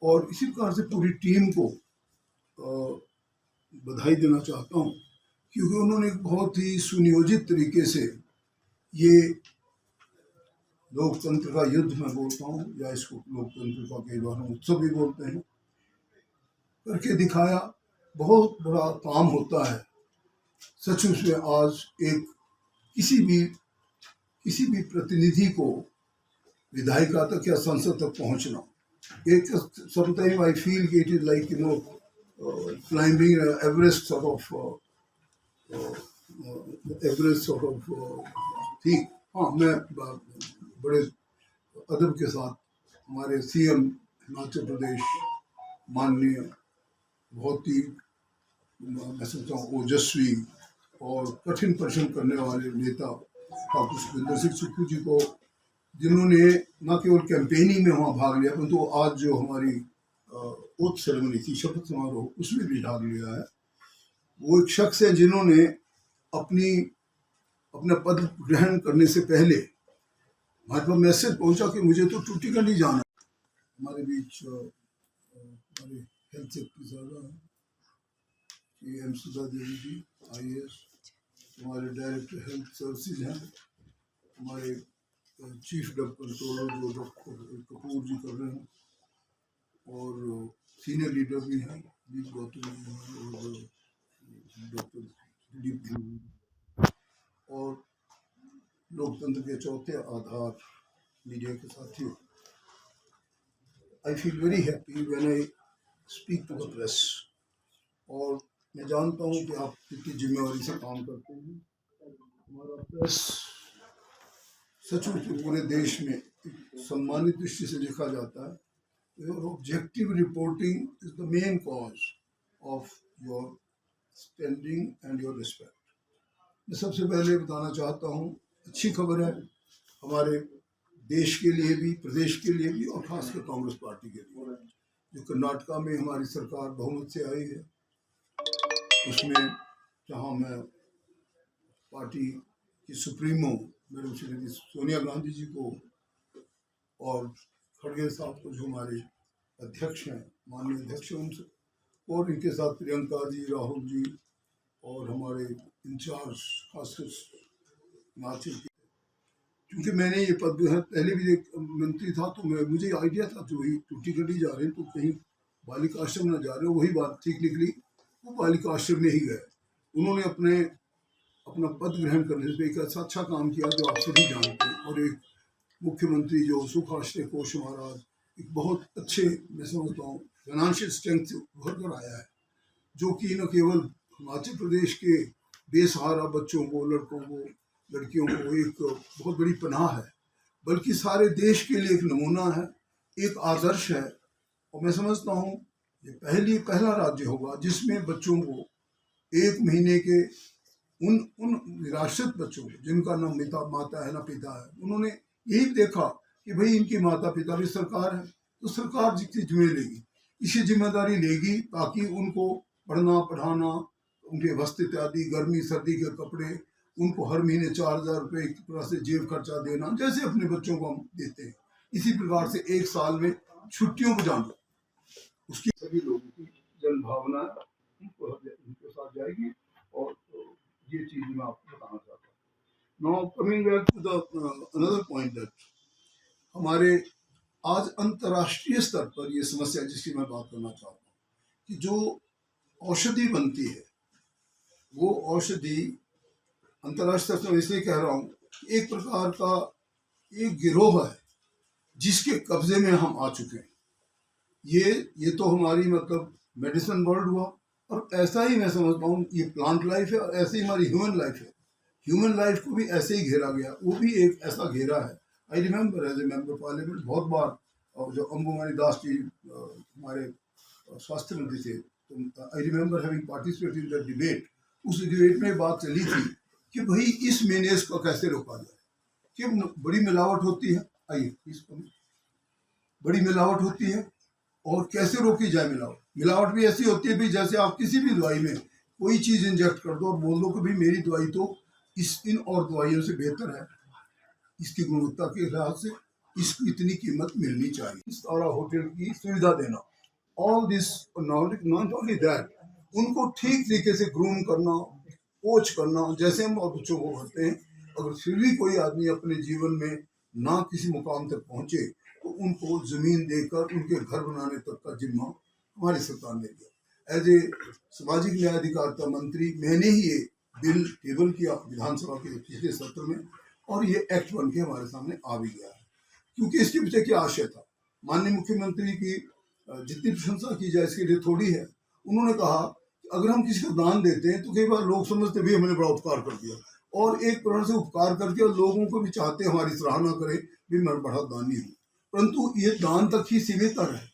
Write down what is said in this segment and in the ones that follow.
और इसी प्रकार से पूरी टीम को बधाई देना चाहता हूँ, क्योंकि उन्होंने एक बहुत ही सुनियोजित तरीके से ये लोकतंत्र का युद्ध मैं बोलता हूँ, या इसको लोकतंत्र का कई बार उत्सव भी बोलते हैं, करके दिखाया। बहुत बड़ा काम होता है सचमुच में। आज एक किसी भी प्रतिनिधि को विधायिका तक या संसद तक पहुंचना, एक sometime I feel it is like climbing Everest sort of ठीक। हाँ, मैं बड़े अदब के साथ हमारे सीएम हिमाचल प्रदेश माननीय बहुत ही मैं सोचता हूँ ओजस्वी और कठिन परिश्रम करने वाले नेता डॉक्टर सुखविंदर सिंह सुक्खू जी को, जिन्होंने न केवल कैंपेनिंग में वहाँ भाग लिया, परंतु आज जो हमारी ओथ सेरेमनी थी, शपथ समारोह, उसमें भी भाग लिया है। वो एक शख्स है जिन्होंने अपना पद ग्रहण करने से पहले हमारे पास मैसेज पहुंचा कि मुझे तो टूटीकंडी जाना। हमारे बीच हमारे हेल्थ सेक्रेटरी साहब एम सुधा देवी जी IAS, हमारे डायरेक्टर हेल्थ सर्विसेज हैं, हमारे चीफ ड्रग कंट्रोलर जो डॉक्टर कपूर जी कर रहे हैं, और सीनियर लीडर भी हैं दीप गौतम और डॉक्टर दिलीप, और लोकतंत्र के चौथे आधार मीडिया के साथियों। I feel very happy when I speak to the press, और मैं जानता हूँ कि आप कितनी जिम्मेवारी से काम करते हैं। हमारा प्रेस सचमुच पूरे देश में सम्मानित दृष्टि से देखा जाता है। Your objective reporting is the main cause of your standing and your respect. मैं सबसे पहले बताना चाहता हूँ, अच्छी खबर है हमारे देश के लिए भी, प्रदेश के लिए भी, और खासकर कांग्रेस पार्टी के लिए, जो कर्नाटका में हमारी सरकार बहुमत से आई है। उसमें जहाँ मैं पार्टी की सुप्रीमो मैडम श्रीमती सोनिया गांधी जी को, और खड़गे साहब को जो हमारे अध्यक्ष हैं, माननीय अध्यक्ष हैं, उनसे, और इनके साथ प्रियंका जी, राहुल जी, और हमारे इंचार्ज खासकर हिमाचल के, क्योंकि मैंने ये पद पहले भी एक मंत्री था, तो मुझे आइडिया था जो ही टूटीकंडी जा रहे हैं तो कहीं बालिका आश्रम न जा रहे हो। वही बात ठीक निकली, वो बालिका आश्रम में ही गए। उन्होंने अपना पद ग्रहण करने से एक ऐसा अच्छा काम किया जो आप सभी जानते हैं, और एक मुख्यमंत्री जो सुख आश्रय कोष हमारा एक बहुत अच्छे, मैं समझता हूँ, फाइनेंशियल स्ट्रेंथ से उभर कर आया है, जो कि न केवल हिमाचल प्रदेश के बेसहारा बच्चों को, लड़कों को, लड़कियों को एक बहुत बड़ी पनाह है, बल्कि सारे देश के लिए एक नमूना है, एक आदर्श है। और मैं समझता हूँ ये पहला राज्य होगा जिसमें बच्चों को 1 महीने के उन निराश्रित बच्चों को, जिनका न माता है न पिता है, उन्होंने यही देखा कि भाई इनकी माता पिता भी सरकार है, तो सरकार जितनी जिम्मे लेगी, इसी जिम्मेदारी लेगी, ताकि उनको पढ़ना पढ़ाना, उनके वस्त्र इत्यादि, गर्मी सर्दी के कपड़े, उनको हर महीने 4000 रुपये एक तरह से जेब खर्चा देना, जैसे अपने बच्चों को हम देते हैं, इसी प्रकार से 1 साल में छुट्टियों को जाना, उसकी सभी लोगों की जन भावना उनके साथ जाएगी। और ये चीज मैं आपको बताना चाहता हूँ। Now coming back to the another point, that हमारे आज अंतर्राष्ट्रीय स्तर पर ये समस्या जिसकी मैं बात करना चाहता हूँ, कि जो औषधि बनती है, वो औषधि अंतर्राष्ट्रीय स्तर पर इसलिए कह रहा हूँ, एक प्रकार का एक गिरोह है जिसके कब्जे में हम आ चुके हैं। ये तो हमारी मतलब मेडिसिन वर्ल्ड हुआ, और ऐसा ही मैं समझता हूँ ये प्लांट लाइफ है, और ऐसे ही हमारी ह्यूमन लाइफ है। ह्यूमन लाइफ को भी ऐसे ही घेरा गया, वो भी एक ऐसा घेरा है। I remember as a member parliament बहुत बार, और जो अंबुमणि दास जी हमारे स्वास्थ्य मंत्री थे, तो I remember having participated in the debate. उस डिबेट में बात चली थी कि भाई इस मेनेस को कैसे रोका जाए, कि बड़ी मिलावट होती है, आइए बड़ी मिलावट होती है, और कैसे रोकी जाए मिलावट भी ऐसी होती है भी जैसे आप किसी भी दवाई में कोई चीज इंजेक्ट कर दो और बोल दो कि भाई मेरी दवाई तो इन और दवाइयों से बेहतर है इसकी गुणवत्ता के लिहाज से, इसकी इतनी कीमत मिलनी चाहिए। इस तरह होटल की सुविधा देना, all this, not only that, उनको ठीक तरीके से ग्रूम करना, कोच करना, जैसे हम बच्चों को करते हैं। अगर फिर भी कोई आदमी अपने जीवन में ना किसी मुकाम तक पहुंचे तो उनको जमीन देकर उनके घर बनाने तक का जिम्मा हमारी सरकार ने दिया। एज ए सामाजिक न्याय अधिकारिता मंत्री मैंने ही ये बिल टेबल किया विधानसभा के पिछले सत्र में, और ये एक्ट बन के हमारे सामने आ भी गया है। क्योंकि इसके पीछे क्या आशय था, माननीय मुख्यमंत्री की जितनी प्रशंसा की जाए इसके लिए थोड़ी है। उन्होंने कहा कि अगर हम किसी को दान देते हैं तो कई बार लोग समझते भी हमने बड़ा उपकार कर दिया, और एक प्रकार से उपकार करके और लोगों को भी चाहते हमारी सराहना करें भी मैं बड़ा दानी हूँ, परंतु ये दान तक ही सीमित न रहे,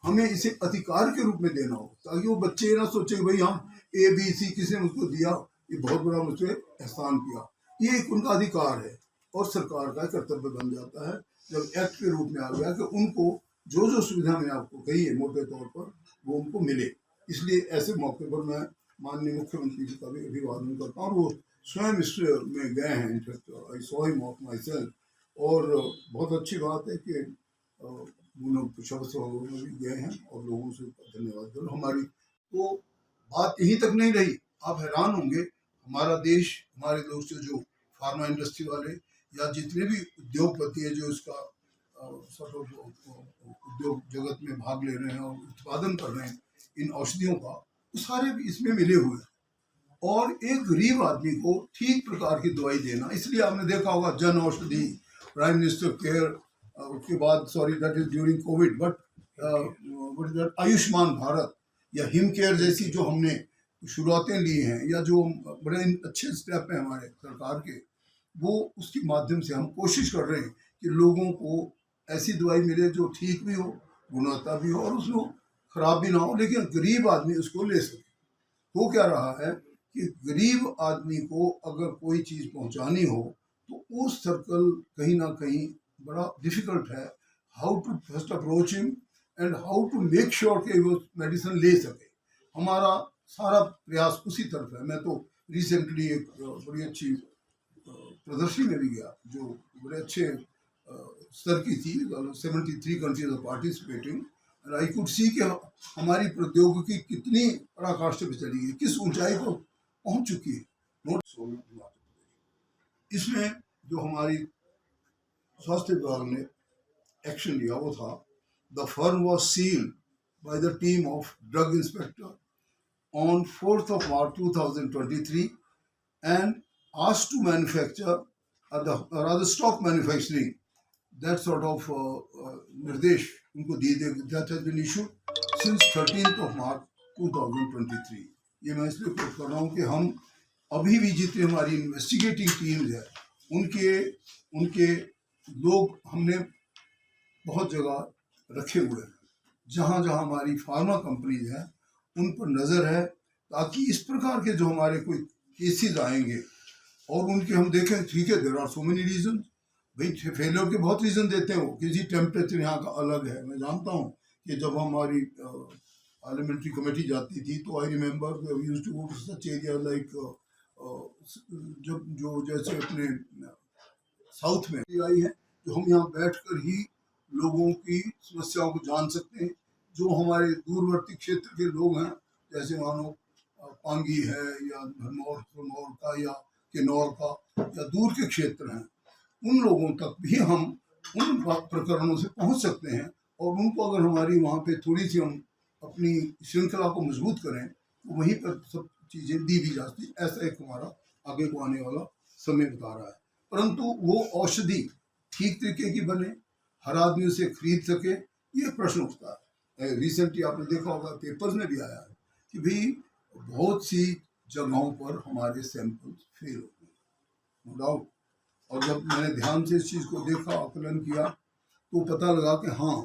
हमें इसे अधिकार के रूप में देना हो, ताकि वो बच्चे ना सोचे भाई हाँ ABC किसी ने मुझको दिया, ये बहुत बड़ा मुझसे एहसान किया। ये एक उनका अधिकार है और सरकार का कर्तव्य बन जाता है जब एक्ट के रूप में आ गया कि उनको जो जो सुविधा मैंने आपको कही है मोटे तौर पर वो उनको मिले। इसलिए ऐसे मौके पर मैं माननीय मुख्यमंत्री जी का भी अभिवादन करता हूँ। वो स्वयं इसमें गए हैं, in fact I saw him of my self, और बहुत अच्छी बात है कि शब्द में भी गए हैं और लोगों से धन्यवाद करो। हमारी तो बात यहीं तक नहीं रही, आप हैरान होंगे, हमारा देश, हमारे दोस्त जो फार्मा इंडस्ट्री वाले या जितने भी उद्योगपति है जो इसका उद्योग जगत में भाग ले रहे हैं और उत्पादन कर रहे हैं इन औषधियों का, वो सारे भी इसमें मिले हुए हैं। और एक गरीब आदमी को ठीक प्रकार की दवाई देना, इसलिए आपने देखा होगा Jan Aushadhi, prime minister care, उसके बाद sorry that is during Covid, but Ayushman Bharat या हिम केयर जैसी जो हमने शुरुआतें ली हैं या जो बड़े अच्छे स्टेप हैं हमारे सरकार के, वो उसके माध्यम से हम कोशिश कर रहे हैं कि लोगों को ऐसी दवाई मिले जो ठीक भी हो, गुणवत्ता भी हो और उसको खराब भी ना हो, लेकिन गरीब आदमी उसको ले सके। वो क्या रहा है कि गरीब आदमी को अगर कोई चीज़ पहुंचानी हो तो वो सर्कल कहीं ना कहीं बड़ा डिफिकल्ट है, how to first approach him and how to make sure कि वो मेडिसिन ले सके। हमारा सारा प्रयास उसी तरफ है। मैं तो रिसेंटली एक बड़ी अच्छी प्रदर्शनी में भी गया जो बड़े अच्छे स्तर की थी, 73 countries are participating, and I could see कि हमारी प्रौद्योगिकी कितनी पराकाष्ठा पे चली है, किस ऊंचाई पर पहुंच चुकी है। इसमें जो हमारी स्वास्थ्य विभाग ने एक्शन लिया वो था, the firm was sealed by the team of drug inspector on 4th of March 2023 and asked to manufacture or rather stop manufacturing that sort of निर्देश उनको दिए गए, that has been issued since 13th of March 2023। ये मैं इसलिए coat कर रहा हूँ कि हम अभी भी जितने हमारी इन्वेस्टिगेटिंग टीम्स है उनके लोग हमने बहुत जगह रखे हुए हैं, जहाँ जहाँ हमारी फार्मा कंपनीज हैं उन पर नज़र है, ताकि इस प्रकार के जो हमारे कोई केसेस आएंगे और उनके हम देखें, ठीक है there are so many reason, भाई फेलियर के बहुत रीज़न देते हैं, वो किसी टेम्परेचर यहाँ का अलग है। मैं जानता हूँ कि जब हमारी पार्लियामेंट्री कमेटी जाती थी तो I remember we used to go to such area like जब जो जैसे अपने साउथ में आई है, जो हम यहाँ बैठकर ही लोगों की समस्याओं को जान सकते हैं। जो हमारे दूरवर्ती क्षेत्र के लोग हैं, जैसे मानो पांगी है या धर्मौर का या किन्नौर का या दूर के क्षेत्र हैं, उन लोगों तक भी हम उन प्रकरणों से पहुंच सकते हैं, और उनको अगर हमारी वहाँ पे थोड़ी सी हम अपनी श्रृंखला को मजबूत करें तो वहीं पर सब चीज़ें दी भी जाती। ऐसा एक हमारा आगे को आने वाला समय बता रहा है, परंतु वो औषधि ठीक तरीके की बने, हर आदमी उसे खरीद सके, ये प्रश्न उठता है। रिसेंटली आपने देखा होगा पेपर्स में भी आया है कि भाई बहुत सी जगहों पर हमारे सैंपल्स फेल हो गए, नो डाउट। और जब मैंने ध्यान से इस चीज़ को देखा, आकलन किया, तो पता लगा कि हाँ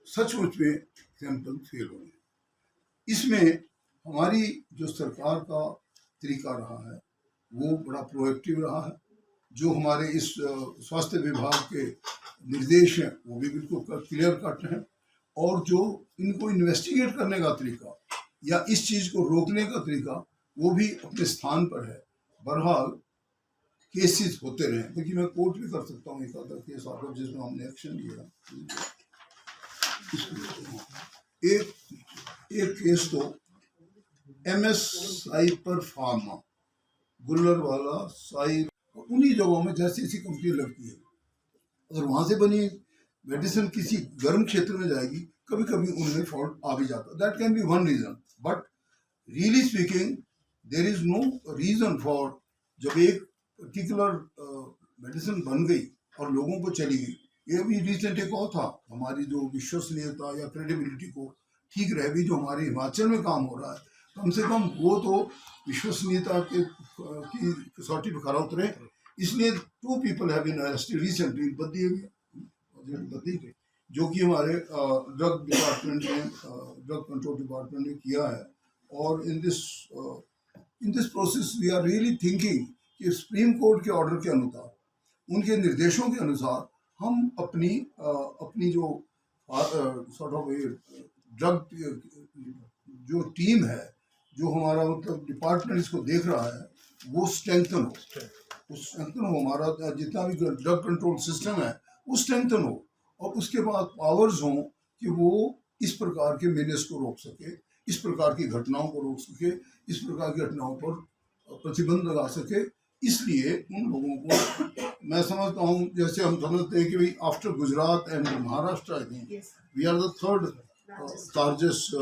सचमुच में सैंपल फेल हो गए। इसमें हमारी जो सरकार का तरीका रहा है वो बड़ा प्रोएक्टिव रहा है। जो हमारे इस स्वास्थ्य विभाग के निर्देश हैं वो भी बिल्कुल क्लियर कट हैं, और जो इनको इन्वेस्टिगेट करने का तरीका या इस चीज़ को रोकने का तरीका वो भी अपने स्थान पर है। बहरहाल केसेस होते रहे, क्योंकि मैं कोर्ट भी कर सकता हूँ एक आधा केस आकर जिसमें हमने एक्शन लिया। एक एक केस तो MS साइपर फार्मा, गुल्लरवाला, साई, उन्हीं जगहों में जैसी ऐसी कंपनी लगती है, अगर वहां से बनी मेडिसिन किसी गर्म क्षेत्र में जाएगी, कभी कभी उनमें फॉल्ट आ भी जाता है। That can be one reason, but really speaking there is no reason for, जब एक पर्टिकुलर मेडिसिन बन गई और लोगों को चली गई। ये भी रिसेंट एक और था, हमारी जो विश्वसनीयता या क्रेडिबिलिटी को ठीक रह भी, जो हमारे हिमाचल में काम हो रहा है, कम से कम वो तो विश्वसनीयता के की कसौटी पर खरा उतरे। इसलिए 2 people have been arrested recently, Baddi जो कि हमारे ड्रग डिपार्टमेंट ने, ड्रग कंट्रोल डिपार्टमेंट ने किया है। और in this process we are really thinking कि सुप्रीम कोर्ट के ऑर्डर के अनुसार, उनके निर्देशों के अनुसार, हम अपनी जो सॉर्ट ऑफ ड्रग जो टीम है, जो हमारा मतलब डिपार्टमेंट इसको देख रहा है, वो स्ट्रेंथन हो, हमारा जितना भी ड्रग कंट्रोल सिस्टम है वो स्ट्रेंथन हो, और उसके बाद पावर्स हों कि वो इस प्रकार के मेनेस को रोक सके, इस प्रकार की घटनाओं को रोक सके, इस प्रकार की घटनाओं पर प्रतिबंध लगा सके। इसलिए उन लोगों को मैं समझता हूँ, जैसे हम समझते हैं कि भाई after Gujarat and Maharashtra, I think we are the third largest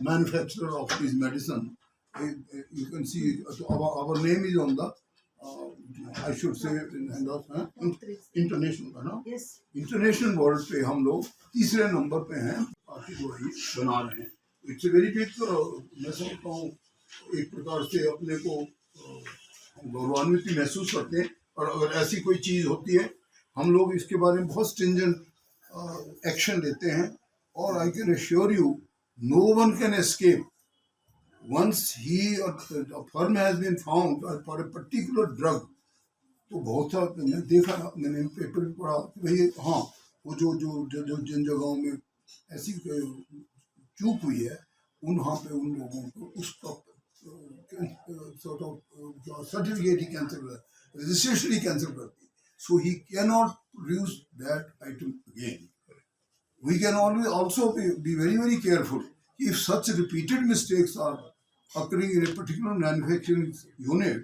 manufacturer of this medicine. You can see our name is on the I should say international है ना, इंटरनेशनल वर्ल्ड पे हम लोग तीसरे नंबर पे हैं, आपकी दवाई बना रहे हैं। इट्स ए वेरी बिग, मैं समझता हूँ एक प्रकार से अपने को गौरवान्वित महसूस करते हैं। और अगर ऐसी कोई चीज़ होती है, हम लोग इसके बारे में बहुत स्ट्रिंजेंट एक्शन लेते हैं। और I can assure you, no one can escape once a firm has been found for a particular drug। तो बहुत सा मैंने देखा, मैंने पेपर में पढ़ा कि भाई हाँ, वो जो जो जो, जो जिन जगहों में ऐसी चूक हुई है, वहाँ पे उन लोगों को उसका सॉर्ट ऑफ सर्टिफिकेट ही कैंसिल कर, रजिस्ट्रेशन ही कैंसिल करती, so he can not produce that item again. We can always also be very, very careful if such repeated mistakes are occurring in a particular manufacturing unit,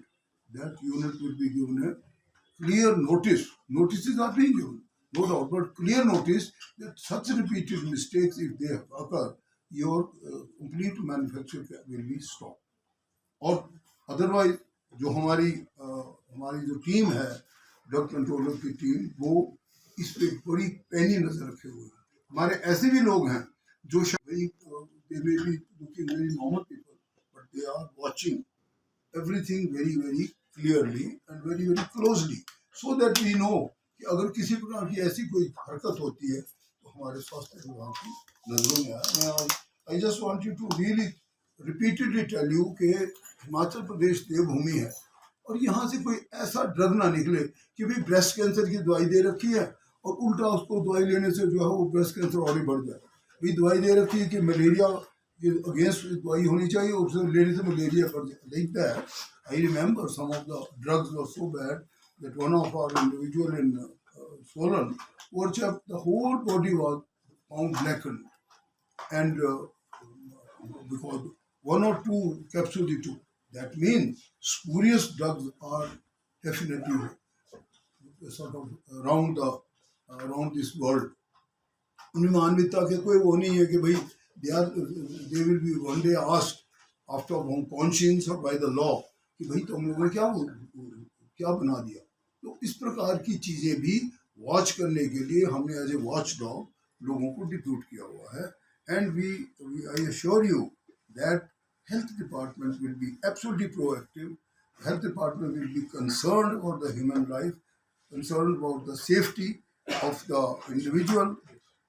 that unit will be given a clear notice. Notices are being given, no doubt, but clear notice that such repeated mistakes, if they occur, your complete manufacture will be stopped. और otherwise जो हमारी जो team है, drug controller की team, वो इस पे बड़ी पैनी नजर रखे हुए हैं। हमारे ऐसे भी लोग हैं जो they may be looking very normal people, but they are watching everything very, very clearly and very, very closely, so that we know कि अगर किसी प्रकार की ऐसी कोई हरकत होती है तो हमारे स्वास्थ्य विभाग की नजरों में आए। I just want you to really repeatedly tell you कि हिमाचल प्रदेश देवभूमि है, और यहाँ से कोई ऐसा ड्रग ना निकले कि भाई ब्रेस्ट कैंसर की दवाई दे रखी है और उल्टा उसको दवाई लेने से जो है वो ब्रेस्ट कैंसर और ही बढ़ जाए। भाई दवाई दे रखी है कि मलेरिया के अगेंस्ट दवाई होनी चाहिए, उससे लेने से मलेरिया बढ़ जाए। Like that, I remember some of the drugs were so bad that one of our individual in Solan, the whole body was found blackened, and because 1 or 2 capsules he took. That means spurious drugs are definitely sort of around this world. उनमें मानवीयता के कोई वो नहीं है कि भाई they will be one day asked after conscience or by the law कि भाई तुम लोगों ने क्या बना दिया। तो इस प्रकार की चीजें भी वॉच करने के लिए हमने एज ए वॉच डॉग लोगों को डिप्यूट किया हुआ है। And I assure you that health department will be absolutely proactive. Health department will be concerned about the human life, concerned about the safety of the individual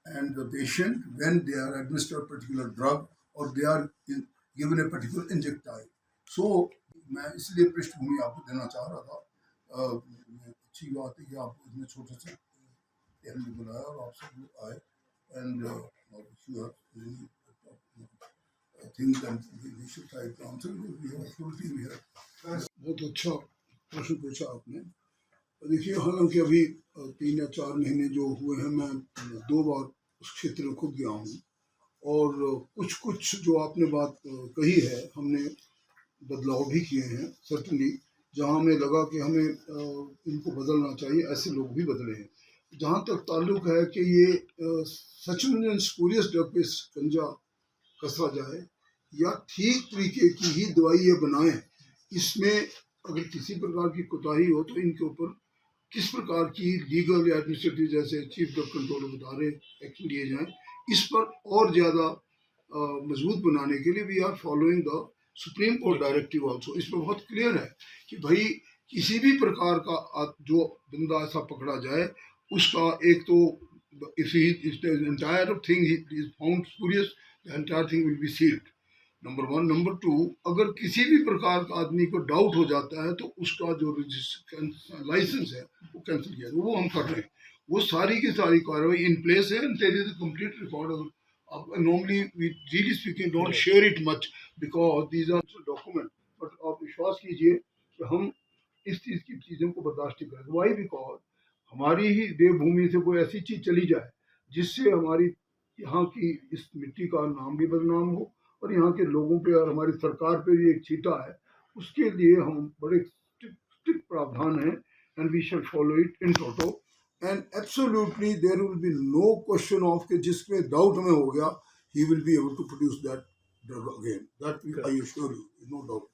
and the patient when they are administered a particular drug or they are given a particular injectile. So मैं इसलिए पृष्ठभूमि आपको देना चाह रहा था। अच्छी बात है कि आप इतने छोटे से टहलने बुलाया और आप सब आए, and you are really think that we should try to answer. We have a full team here. बहुत अच्छा प्रश्न पूछा आपने। देखिए, हालांकि अभी 3 या 4 महीने जो हुए हैं, मैं 2 बार उस क्षेत्र में खुद गया हूँ, और कुछ कुछ जो आपने बात कही है, हमने बदलाव भी किए हैं सर्टनली। जहाँ हमें लगा कि हमें इनको बदलना चाहिए, ऐसे लोग भी बदले हैं। जहाँ तक ताल्लुक है कि ये सच में स्पूरियस ड्रग पे शिकंजा कसा जाए या ठीक तरीके की ही दवाई ये बनाएं, इसमें अगर किसी प्रकार की कोताही हो तो इनके ऊपर किस प्रकार की लीगल या एडमिनिस्ट्रेटिव, जैसे चीफ ड्रग कंट्रोलर बता रहे, एक्शन लिए जाएं, इस पर और ज़्यादा मजबूत बनाने के लिए we are following the supreme court directive also. इसमें बहुत क्लियर है कि भाई किसी भी प्रकार का जो बंदा ऐसा पकड़ा जाए, उसका एक तो if he if the entire thing is found spurious, the entire thing will be sealed. Number 1। Number 2, अगर किसी भी प्रकार का आदमी को डाउट हो जाता है तो उसका जो लाइसेंस है वो कैंसिल किया, वो हम कर रहे हैं। वो सारी की सारी कार्रवाई इन प्लेस है, there is a complete record. Normally we really speaking don't share it much because these are document, but आप विश्वास कीजिए कि हम इस चीज़ की चीज़ों को बर्दाश्त नहीं करेंगे। वाई? बिकॉज हमारी ही देवभूमि से कोई ऐसी चीज़ चली जाए जिससे हमारी यहाँ की इस मिट्टी का नाम भी बदनाम हो और यहाँ के लोगों पे और हमारी सरकार पे भी एक छीटा है, उसके लिए हम बड़े स्ट्रिक्ट प्रावधान हैं, and we shall follow it in toto. And absolutely there will be no question of कि जिसमें डाउट हमें हो गया, he will be able to produce that drug again, that I assure you, no doubt.